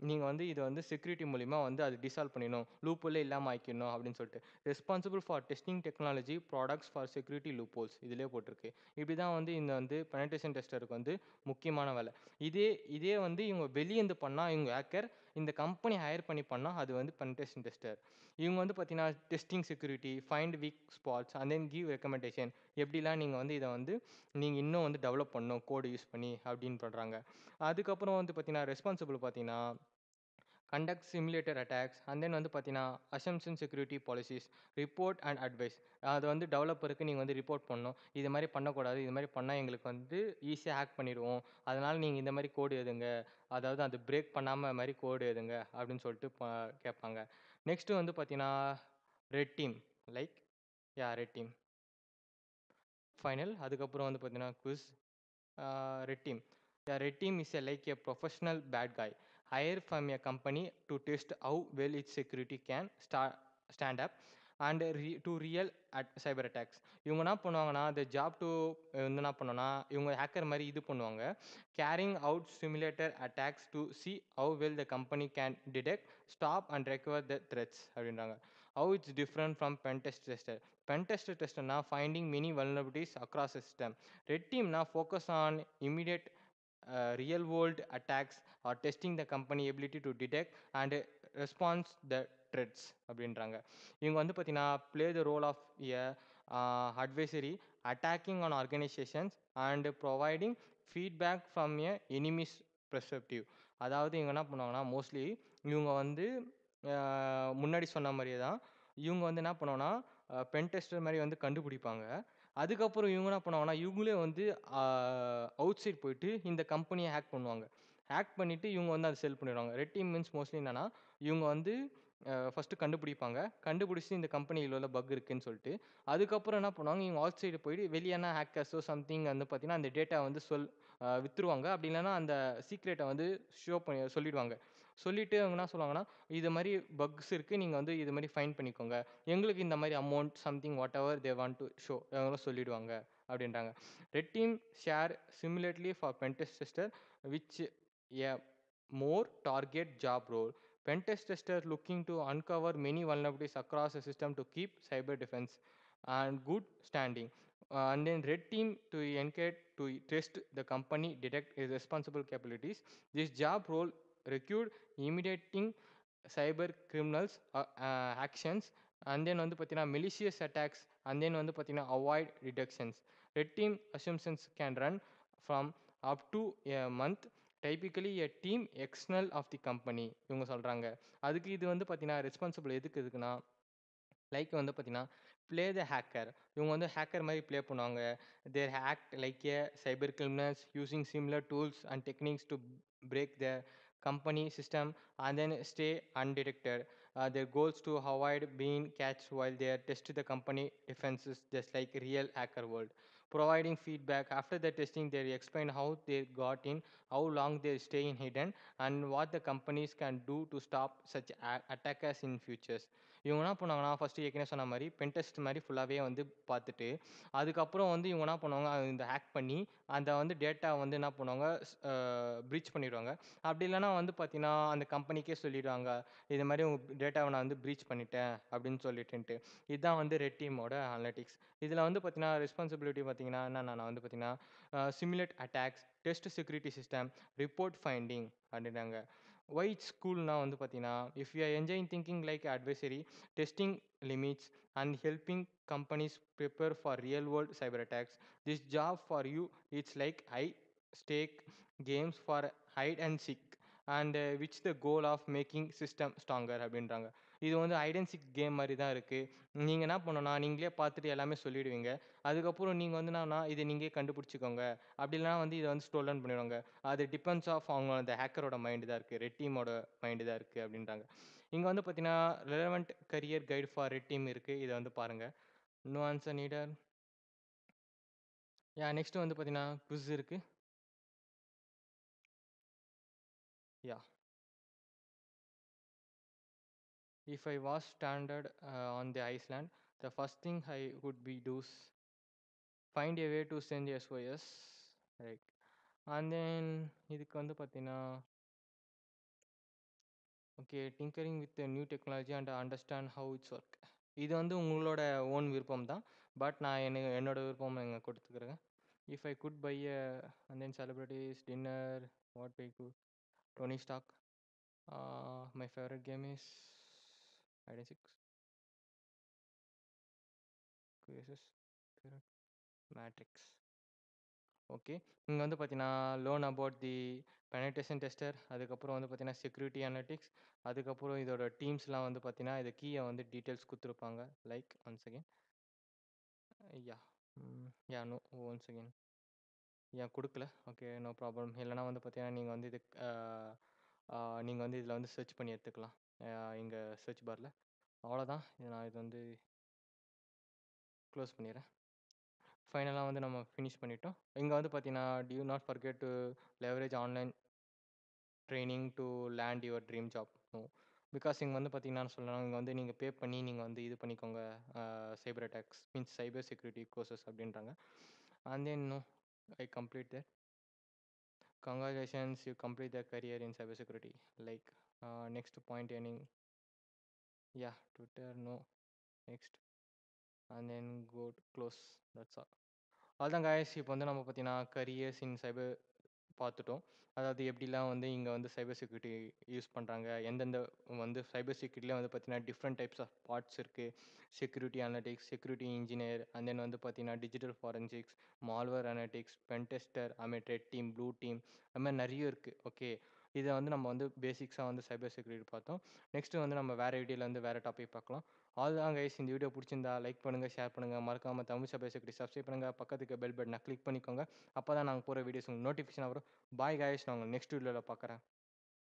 நீங்கள் வந்து இதை வந்து செக்யூரிட்டி மூலிமா வந்து அது டிசால்வ் பண்ணிடணும், லூப் ஹோலே இல்லாமல் ஆக்கிடணும் அப்படின்னு சொல்லிட்டு. Responsible for testing technology products for security loop holes இதிலே போட்டிருக்கு. இப்படி தான் வந்து இந்த வந்து பெனட்ரேஷன் டெஸ்டருக்கு வந்து முக்கியமான வேலை. இதே இதே வந்து இவங்க வெளியேந்து பண்ணால் இவங்க ஹேக்கர், இந்த கம்பெனி ஹையர் பண்ணி பண்ணால் அது வந்து பெனட்ரேஷன் டெஸ்டர். இவங்க வந்து பார்த்தீங்கன்னா testing security, find week spots and then give recommendation. எப்படிலாம் நீங்கள் வந்து இதை வந்து நீங்கள் இன்னும் வந்து டெவலப் பண்ணணும் கோடு யூஸ் பண்ணி அப்படின்னு பண்ணுறாங்க. அதுக்கப்புறம் வந்து பார்த்தீங்கன்னா ரெஸ்பான்சிபிள் பார்த்தீங்கன்னா conduct simulator attacks and then வந்து பார்த்தீங்கன்னா assumption security policies, report and advice. அது வந்து டெவலப்பருக்கு நீங்கள் வந்து ரிப்போர்ட் பண்ணணும், இது மாதிரி பண்ணக்கூடாது, இது மாதிரி பண்ணால் எங்களுக்கு வந்து ஈஸியாக ஹேக் பண்ணிடுவோம், அதனால் நீங்கள் இந்த மாதிரி கோடு எழுதுங்க, அதாவது அது பிரேக் பண்ணாமல் மாதிரி கோடு எழுதுங்க அப்படின்னு சொல்லிட்டு கேட்பாங்க. நெக்ஸ்ட்டு வந்து பார்த்தீங்கன்னா red team, like red team final. அதுக்கப்புறம் வந்து பார்த்தீங்கன்னா quiz. Red team. The red team is like a professional bad guy hired from a company to test how well its security can stand up and to real cyber attacks. இவங்க என்ன பண்ணுவாங்கன்னா the job to வந்து என்ன பண்ணுன்னா இவங்க hacker மாதிரி இது பண்ணுவாங்க, carrying out simulator attacks to see how well the company can detect, stop and recover the threats அப்படின்றாங்க. How it's different from pen test tester. Pen tester testerனா finding many vulnerabilities across the system. Red team now focus on immediate real world attacks or testing the company ability to detect and respond the threats அப்படின்றாங்க. இவங்க வந்து பார்த்தீங்கன்னா play the role of a advisory, attacking on organizations and providing feedback from a enemy's perspective. அதாவது இவங்க என்ன பண்ணுவாங்கன்னா mostly இவங்க வந்து முன்னாடி சொன்ன மாதிரியே தான் இவங்க வந்து என்ன பண்ணுவாங்கன்னா பென் டெஸ்டர் மாதிரி வந்து கண்டுபிடிப்பாங்க. அதுக்கப்புறம் இவங்க என்ன பண்ணுவாங்கன்னா இவங்களே வந்து அவுட் சைட் போயிட்டு இந்த கம்பெனியை ஹேக் பண்ணுவாங்க. ஹேக் பண்ணிவிட்டு இவங்க வந்து அதை செல் பண்ணிடுவாங்க. ரெட் டீம் மீன்ஸ் மோஸ்ட்லி என்னென்னா இவங்க வந்து ஃபஸ்ட்டு கண்டுபிடிப்பாங்க, கண்டுபிடிச்சி இந்த கம்பெனியில் உள்ள பக் இருக்குன்னு சொல்லிட்டு அதுக்கப்புறம் என்ன பண்ணுவாங்க இவங்க அவுட் சைடு போயிட்டு வெளியான ஹேக்கர்ஸோ சம்திங் வந்து பார்த்தீங்கன்னா அந்த டேட்டா வந்து விற்றுருவாங்க. அப்படி இல்லைன்னா அந்த சீக்ரெட்டை வந்து ஷோ பண்ணி சொல்லிடுவாங்க. சொல்லிவிட்டு அவங்க என்ன சொல்லுவாங்கன்னா இது மாதிரி பக்ஸ் இருக்குது, நீங்கள் வந்து இது மாதிரி ஃபைன் பண்ணிக்கோங்க, எங்களுக்கு இந்த மாதிரி amount something whatever they want to show அவங்களும் சொல்லிடுவாங்க அப்படின்றாங்க. Red team share simulated for pentest tester which a more target job role. Pen tester looking to uncover many vulnerabilities across the system to keep cyber defense and good standing. And then red team to encourage to test the company, detect responsible capabilities. This job role required immediating cyber criminals actions and then வந்து பார்த்தீங்கன்னா malicious attacks and then வந்து பார்த்தீங்கன்னா avoid reductions. Red team assumptions can run from up to a month, typically a team external of the company இவங்க சொல்கிறாங்க. அதுக்கு இது வந்து பார்த்தீங்கன்னா ரெஸ்பான்சிபிள் எதுக்கு இருக்குன்னா லைக் வந்து பார்த்தீங்கன்னா ப்ளே த ஹேக்கர். இவங்க வந்து ஹேக்கர் மாதிரி ப்ளே பண்ணுவாங்க. They're hacked like a cyber criminals using similar tools and techniques to break the company system and then stay undetected. Their goals to avoid being catched while they test the company defenses just like real hacker world. Providing feedback after the testing, they explain how they got in, how long they stay in hidden, and what the companies can do to stop such attackers in futures. இவங்க என்ன பண்ணுவாங்கன்னா, first ஏற்கனவே சொன்ன மாரி pen test மாரி ஃபுல்லாவே வந்து பார்த்துட்டு, அதுக்கப்புறம் வந்து இவங்க என்ன பண்ணுவாங்க, இந்த ஹேக் பண்ணி அந்த வந்து டேட்டா வந்து என்ன பண்ணுவாங்க, ஸ் அ ப்ரீச் பண்ணிருவாங்க. அப்படி இல்லன்னா வந்து பார்த்தீங்கன்னா, அந்த கம்பெனிக்கே சொல்லிடுவாங்க. இது மாரி உங்க டேட்டாவ நான் வந்து ப்ரீச் பண்ணிட்டேன் அப்படின்னு சொல்லிட்டுன்ட்டு. இதுதான் வந்து ரெட் டீமோட அனலிட்டிக்ஸ். இதுல வந்து பார்த்தீங்கன்னா, ரெஸ்பான்சிபிலிட்டி பார்த்தீங்கன்னா, என்னென்ன வந்து பார்த்தீங்கன்னா, simulate attacks, test security system, report finding அப்படின்றாங்க. ஒய் இட்ஸ் கூல்னா வந்து பார்த்தீங்கன்னா, if you are enjoying thinking like advisory, testing limits and helping companies prepare for real world cyber attacks, this job for you it's like high stake games for hide and seek and which the goal of making system stronger அப்படின்றாங்க. இது வந்து height and seek game மாரி தான் இருக்கு. நீங்க என்ன பண்ணணும்னா, நீங்களே பார்த்துட்டு எல்லாமே சொல்லிடுவீங்க. அதுக்கப்புறம் நீங்க வந்து என்னன்னா, இத நீங்களே கண்டுபிடிச்சுக்கோங்க. அப்படி இல்லன்னா வந்து இத வந்து ஸ்டோலன் பண்ணிடுவாங்க. அது டிபெண்ட்ஸ் ஆஃப் அவங்க அந்த ஹேக்கரோட மைண்ட் தான் இருக்கு. ரெட் டீமோட மைண்ட் தான் இருக்கு அப்படின்றாங்க. இங்க வந்து பார்த்தீங்கன்னா, relevant career guide for red team இருக்கு. இத வந்து பாருங்க. No answer needed. நெக்ஸ்ட் வந்து பார்த்தீங்கன்னா, குவிஸ் இருக்கு. Yeah! If I was stranded on the Iceland, the first thing I would be do is find a way to send SOS. Right. And then இதுக்கு வந்து பார்த்தீங்கன்னா, okay tinkering with new technology and understand how it's work. இது வந்து உங்களோட own விருப்பம் தான். But நான் என்னோட விருப்பம் இங்க குடுத்துக்கிறேன். If I good bye uh and then celebrities dinner what by good Tony Stark. My favourite game is hide and seek. Quizzes. Matrix. Okay. இங்க வந்து பார்த்தீங்கன்னா, learn about the penetration tester. அதுக்கப்புறம் வந்து பார்த்தீங்கன்னா, செக்யூரிட்டி அனலிட்டிக்ஸ். அதுக்கப்புறம் இதோட டீம்ஸ்லாம் வந்து பார்த்தீங்கன்னா, இது கீய வந்து டீட்டெயில்ஸ் குடுத்துருப்பாங்க. Like once again yeah! No once again குடுக்கல. ஓகே. No problem. இல்லன்னா வந்து பார்த்தீங்கன்னா, நீங்க வந்து இது அ அ நீங்க வந்து இதில வந்து சர்ச் பண்ணி எடுத்துக்கலாம். இங்க சர்ச் பார்ல. அவ்வளோதான். நான் இது வந்து க்ளோஸ் பண்ணிர்றேன். ஃபைனலா வந்து நம்ம ஃபினிஷ் பண்ணிட்டோம். இங்க வந்து பார்த்தீங்கன்னா, "do not forget to leverage online training to land your dream job." No. Because இங்க வந்து பார்த்தீங்கன்னா சொல்லணும், இங்க வந்து நீங்க பே பண்ணி நீங்க வந்து இது பண்ணிக்கோங்க. Cyber attacks means cyber security courses அப்படின்றாங்க. And then no, I complete that. Congratulations you complete the career in cyber security. Like next point any Twitter no. Next and then go to close. That's all. அவ்வளோதான் guys. இப்போ வந்து நம்ம பார்த்தீங்கன்னா, careers in சைபர் பார்த்துட்டோம். அதாவது எப்படிலாம் வந்து இங்க வந்து சைபர் செக்யூரிட்டி யூஸ் பண்றாங்க. எந்தெந்த வந்து சைபர் செக்யூரிட்டில வந்து பார்த்தீங்கன்னா, டிஃப்ரெண்ட் டைப்ஸ் ஆஃப் பார்ட்ஸ் இருக்கு. Security analytics, security engineer and then வந்து பார்த்தீங்கன்னா, digital forensics, malware analytics, pen tester, red team, blue team அது மாரி நெறைய இருக்கு. ஓகே. இத வந்து நம்ம வந்து பேசிக்ஸா வந்து சைபர் செக்யூரிட்டி பார்த்தோம். நெக்ஸ்ட் வந்து நம்ம வேற வீடியோல வந்து வேற டாபிக் பார்க்கலாம். அவ்வளோதான் கைஸ். இந்த வீடியோ புடிச்சிருந்தா லைக் பண்ணுங்க, ஷேர் பண்ணுங்க. மறக்காம தமிழ் சபை செக்யூரிட்டி சப்ஸ்கிரைப் பண்ணுங்க. பக்கத்துக்கு பெல் பட்டன கிளிக் பண்ணிக்கோங்க. அப்பதான் நாங்க போடுற வீடியோஸ் உங்களுக்கு நோட்டிஃபிகேஷன் வரும். Bye guys. நான் உங்கள நெக்ஸ்ட் வீடியோல பார்க்குறேன்.